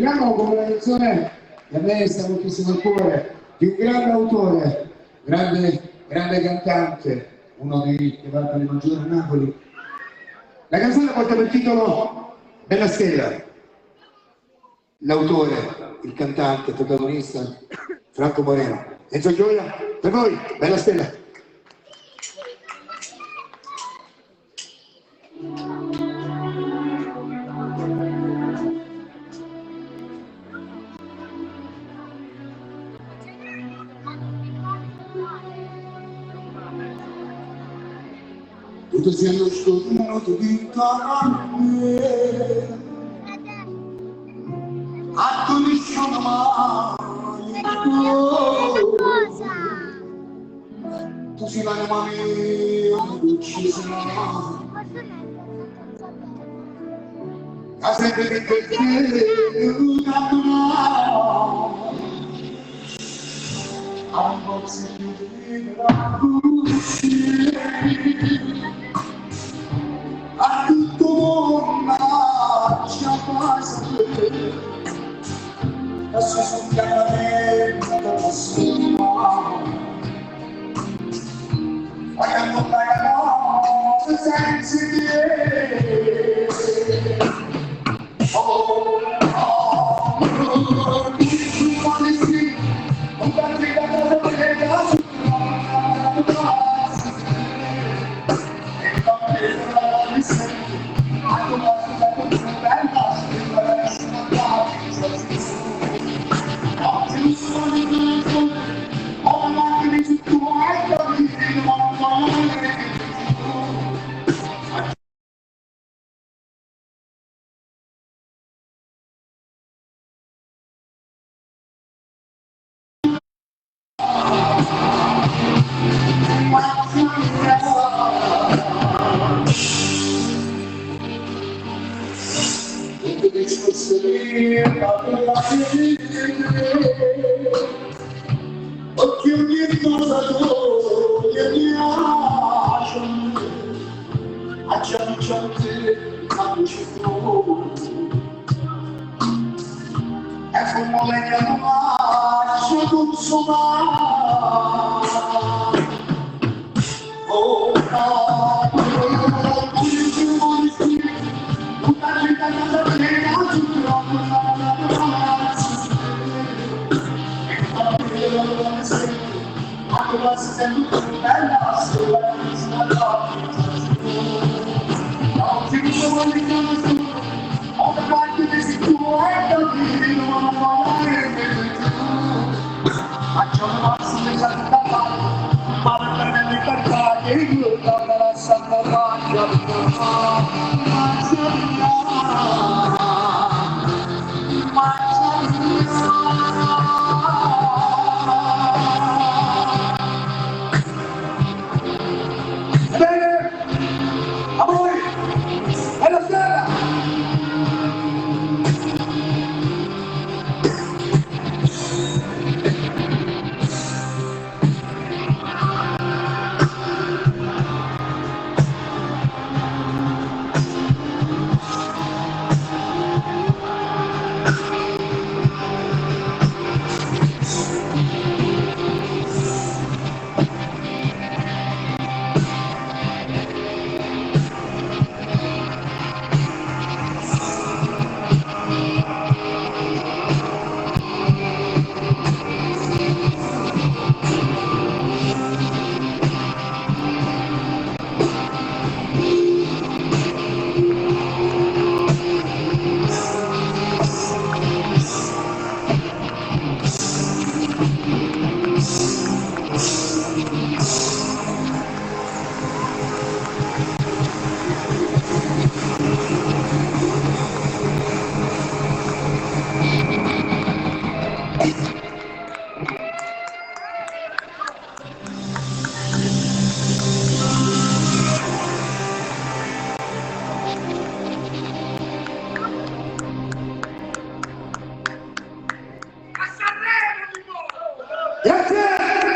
Abbiamo come una canzone che a me sta moltissimo al cuore, di un grande autore, grande cantante, uno che va per le maggiori a Napoli. La canzone porta per titolo Bella Stella. L'autore, il cantante, il protagonista, Franco Moreno. Enzo Gioia, per voi, Bella Stella. Tutto siendo scoperto di carne, a tu mi sono mai. Tu sei l'anima mia, uccisa. A sempre che per te camminavo, a un po' si libera così. A tutto mondo ci passa la sua scadenza da nessuno pagando senza dire occhi ogni cosa che mi piace a cianciante a lucido e come legna non lascia consumare oh no